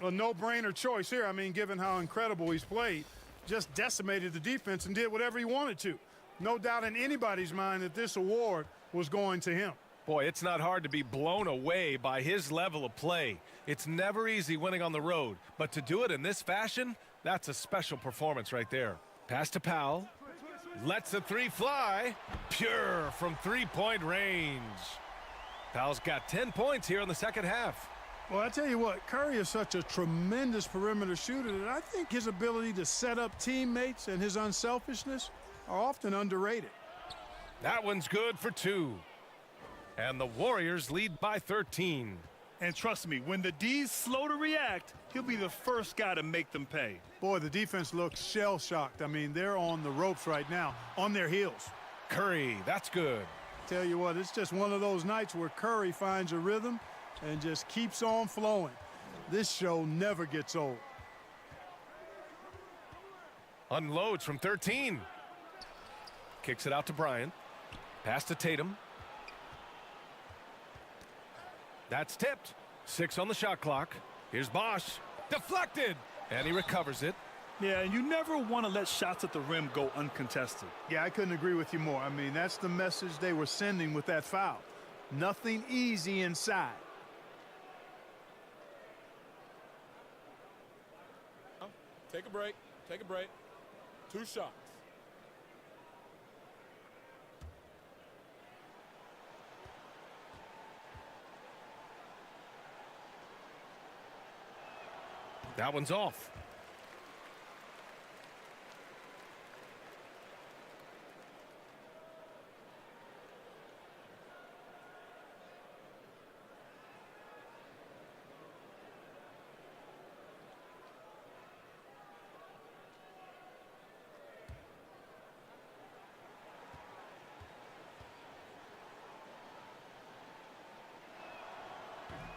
A no-brainer choice here. I mean, given how incredible he's played, just decimated the defense and did whatever he wanted to. No doubt in anybody's mind that this award was going to him. Boy, it's not hard to be blown away by his level of play. It's never easy winning on the road, but to do it in this fashion, that's a special performance right there. Pass to Powell. Lets the 3 fly. Pure from three-point range. Powell's got 10 points here in the second half. Well, I tell you what, Curry is such a tremendous perimeter shooter that I think his ability to set up teammates and his unselfishness are often underrated. That one's good for 2. And the Warriors lead by 13. And trust me, when the D's slow to react, he'll be the first guy to make them pay. Boy, the defense looks shell-shocked. I mean, they're on the ropes right now, on their heels. Curry, that's good. Tell you what, it's just one of those nights where Curry finds a rhythm and just keeps on flowing. This show never gets old. Unloads from 13. Kicks it out to Bryant. Pass to Tatum. That's tipped. 6 on the shot clock. Here's Bosch. Deflected. And he recovers it. Yeah, and you never want to let shots at the rim go uncontested. Yeah, I couldn't agree with you more. I mean, that's the message they were sending with that foul. Nothing easy inside. Take a break. Take a break. 2 shots. That one's off.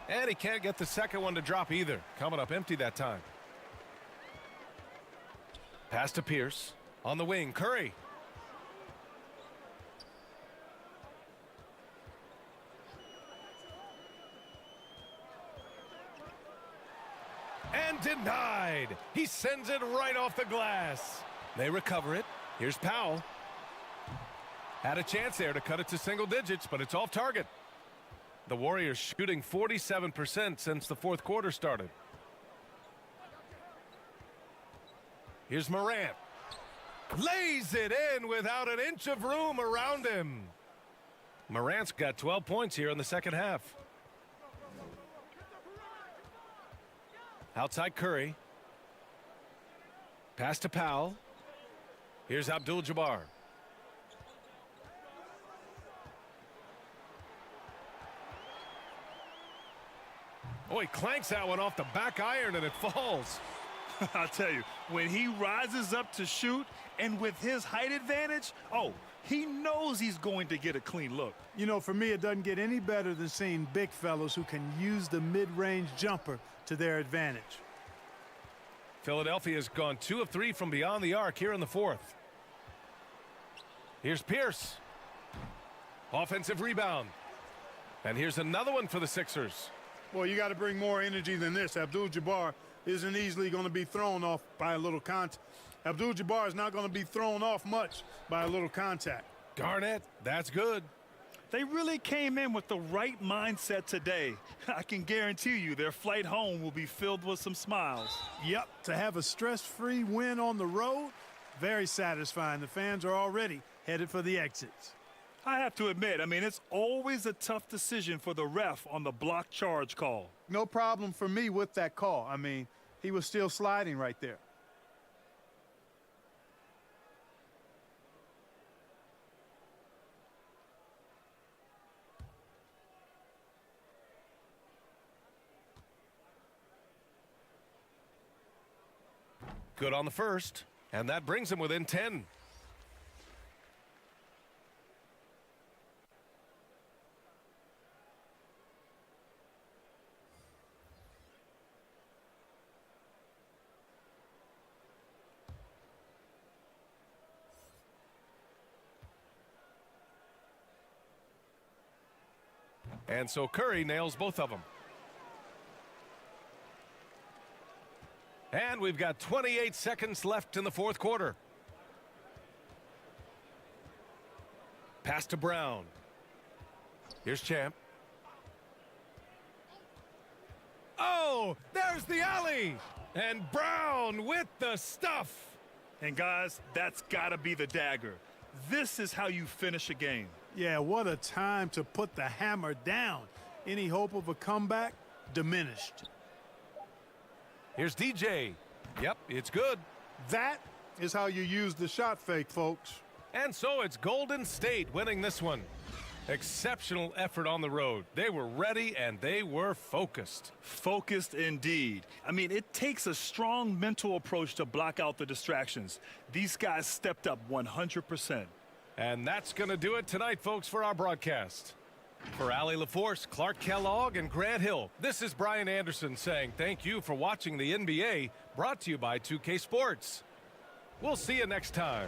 And he can't get the second one to drop either. Coming up empty that time. Pass to Pierce. On the wing, Curry. And denied. He sends it right off the glass. They recover it. Here's Powell. Had a chance there to cut it to single digits, but it's off target. The Warriors shooting 47% since the fourth quarter started. Here's Morant. Lays it in without an inch of room around him. Morant's got 12 points here in the second half. Outside Curry. Pass to Powell. Here's Abdul-Jabbar. Oh, he clanks that one off the back iron and it falls. I'll tell you, when he rises up to shoot and with his height advantage, he knows he's going to get a clean look. You know, for me, it doesn't get any better than seeing big fellas who can use the mid-range jumper to their advantage. Philadelphia has gone 2 of 3 from beyond the arc here in the fourth. Here's Pierce. Offensive rebound. And here's another one for the Sixers. Well, you got to bring more energy than this. Abdul-Jabbar isn't easily going to be thrown off by a little contact. Abdul-Jabbar is not going to be thrown off much by a little contact. Garnett, that's good. They really came in with the right mindset today. I can guarantee you their flight home will be filled with some smiles. Yep, to have a stress-free win on the road, very satisfying. The fans are already headed for the exits. I have to admit, it's always a tough decision for the ref on the block charge call. No problem for me with that call. He was still sliding right there. Good on the first, and that brings him within 10. And so Curry nails both of them. And we've got 28 seconds left in the fourth quarter. Pass to Brown. Here's Champ. Oh, there's the alley. And Brown with the stuff. And guys, that's got to be the dagger. This is how you finish a game. Yeah, what a time to put the hammer down. Any hope of a comeback diminished. Here's DJ. Yep, it's good. That is how you use the shot fake, folks. And so it's Golden State winning this one. Exceptional effort on the road. They were ready and they were focused. Focused indeed. It takes a strong mental approach to block out the distractions. These guys stepped up 100%. And that's going to do it tonight, folks, for our broadcast. For Allie LaForce, Clark Kellogg, and Grant Hill, this is Brian Anderson saying thank you for watching the NBA, brought to you by 2K Sports. We'll see you next time.